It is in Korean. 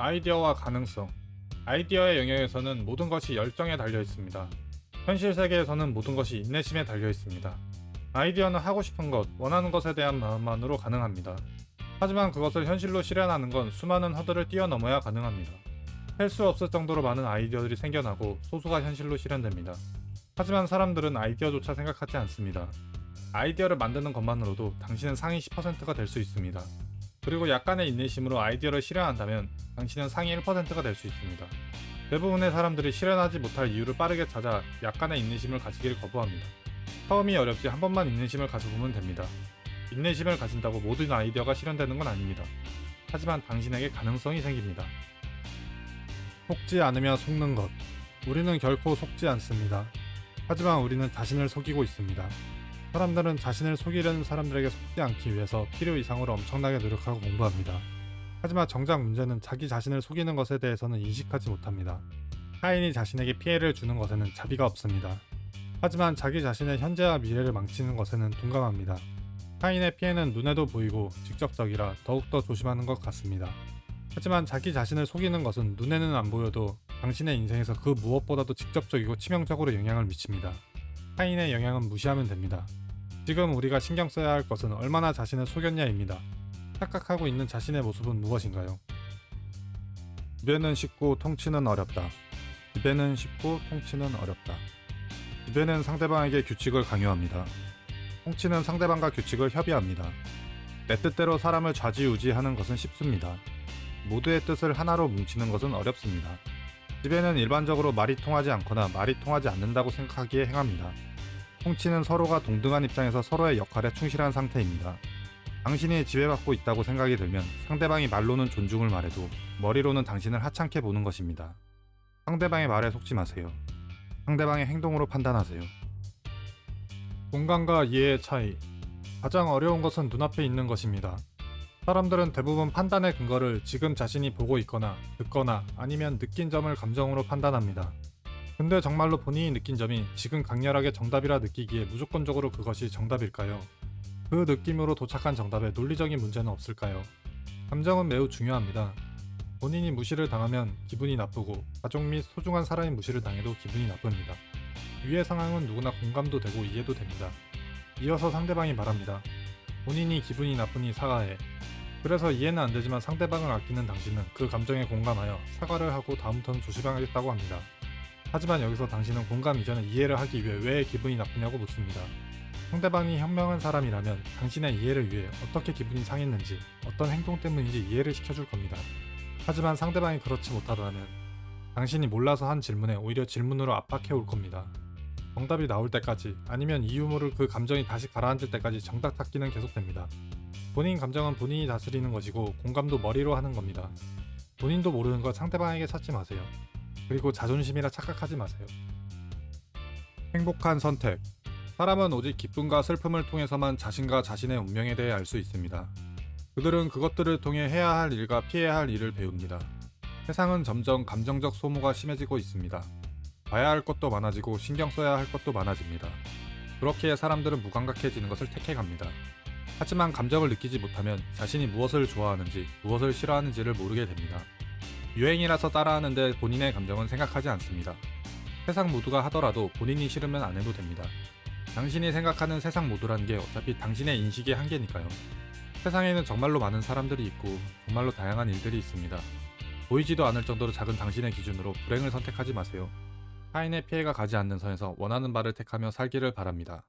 아이디어와 가능성. 아이디어의 영역에서는 모든 것이 열정에 달려 있습니다. 현실 세계에서는 모든 것이 인내심에 달려 있습니다. 아이디어는 하고 싶은 것, 원하는 것에 대한 마음만으로 가능합니다. 하지만 그것을 현실로 실현하는 건 수많은 허들을 뛰어넘어야 가능합니다. 셀 수 없을 정도로 많은 아이디어들이 생겨나고 소수가 현실로 실현됩니다. 하지만 사람들은 아이디어조차 생각하지 않습니다. 아이디어를 만드는 것만으로도 당신은 상위 10%가 될 수 있습니다. 그리고 약간의 인내심으로 아이디어를 실현한다면 당신은 상위 1%가 될 수 있습니다. 대부분의 사람들이 실현하지 못할 이유를 빠르게 찾아 약간의 인내심을 가지기를 거부합니다. 처음이 어렵지 한 번만 인내심을 가져보면 됩니다. 인내심을 가진다고 모든 아이디어가 실현되는 건 아닙니다. 하지만 당신에게 가능성이 생깁니다. 속지 않으며 속는 것. 우리는 결코 속지 않습니다. 하지만 우리는 자신을 속이고 있습니다. 사람들은 자신을 속이려는 사람들에게 속지 않기 위해서 필요 이상으로 엄청나게 노력하고 공부합니다. 하지만 정작 문제는 자기 자신을 속이는 것에 대해서는 인식하지 못합니다. 타인이 자신에게 피해를 주는 것에는 자비가 없습니다. 하지만 자기 자신의 현재와 미래를 망치는 것에는 동감합니다. 타인의 피해는 눈에도 보이고 직접적이라 더욱더 조심하는 것 같습니다. 하지만 자기 자신을 속이는 것은 눈에는 안 보여도 당신의 인생에서 그 무엇보다도 직접적이고 치명적으로 영향을 미칩니다. 타인의 영향은 무시하면 됩니다. 지금 우리가 신경 써야 할 것은 얼마나 자신을 속였냐입니다. 착각하고 있는 자신의 모습은 무엇인가요? 지배는 쉽고 통치는 어렵다. 지배는 쉽고 통치는 어렵다. 지배는 상대방에게 규칙을 강요합니다. 통치는 상대방과 규칙을 협의합니다. 내 뜻대로 사람을 좌지우지하는 것은 쉽습니다. 모두의 뜻을 하나로 뭉치는 것은 어렵습니다. 지배는 일반적으로 말이 통하지 않거나 말이 통하지 않는다고 생각하기에 행합니다. 통치는 서로가 동등한 입장에서 서로의 역할에 충실한 상태입니다. 당신이 지배받고 있다고 생각이 들면 상대방이 말로는 존중을 말해도 머리로는 당신을 하찮게 보는 것입니다. 상대방의 말에 속지 마세요. 상대방의 행동으로 판단하세요. 공감과 이해의 차이. 가장 어려운 것은 눈앞에 있는 것입니다. 사람들은 대부분 판단의 근거를 지금 자신이 보고 있거나 듣거나 아니면 느낀 점을 감정으로 판단합니다. 근데 정말로 본인이 느낀 점이 지금 강렬하게 정답이라 느끼기에 무조건적으로 그것이 정답일까요? 그 느낌으로 도착한 정답에 논리적인 문제는 없을까요? 감정은 매우 중요합니다. 본인이 무시를 당하면 기분이 나쁘고 가족 및 소중한 사람이 무시를 당해도 기분이 나쁩니다. 위의 상황은 누구나 공감도 되고 이해도 됩니다. 이어서 상대방이 말합니다. 본인이 기분이 나쁘니 사과해. 그래서 이해는 안 되지만 상대방을 아끼는 당신은 그 감정에 공감하여 사과를 하고 다음부터는 조심하겠다고 합니다. 하지만 여기서 당신은 공감 이전에 이해를 하기 위해 왜 기분이 나쁘냐고 묻습니다. 상대방이 현명한 사람이라면 당신의 이해를 위해 어떻게 기분이 상했는지, 어떤 행동 때문인지 이해를 시켜줄 겁니다. 하지만 상대방이 그렇지 못하다면 당신이 몰라서 한 질문에 오히려 질문으로 압박해 올 겁니다. 정답이 나올 때까지 아니면 이유 모를 그 감정이 다시 가라앉을 때까지 정답 찾기는 계속됩니다. 본인 감정은 본인이 다스리는 것이고 공감도 머리로 하는 겁니다. 본인도 모르는 것 상대방에게 찾지 마세요. 그리고 자존심이라 착각하지 마세요. 행복한 선택. 사람은 오직 기쁨과 슬픔을 통해서만 자신과 자신의 운명에 대해 알 수 있습니다. 그들은 그것들을 통해 해야 할 일과 피해야 할 일을 배웁니다. 세상은 점점 감정적 소모가 심해지고 있습니다. 봐야 할 것도 많아지고 신경 써야 할 것도 많아집니다. 그렇기에 사람들은 무감각해지는 것을 택해갑니다. 하지만 감정을 느끼지 못하면 자신이 무엇을 좋아하는지 무엇을 싫어하는지를 모르게 됩니다. 유행이라서 따라하는데 본인의 감정은 생각하지 않습니다. 세상 모두가 하더라도 본인이 싫으면 안 해도 됩니다. 당신이 생각하는 세상 모두라는 게 어차피 당신의 인식의 한계니까요. 세상에는 정말로 많은 사람들이 있고 정말로 다양한 일들이 있습니다. 보이지도 않을 정도로 작은 당신의 기준으로 불행을 선택하지 마세요. 타인의 피해가 가지 않는 선에서 원하는 바를 택하며 살기를 바랍니다.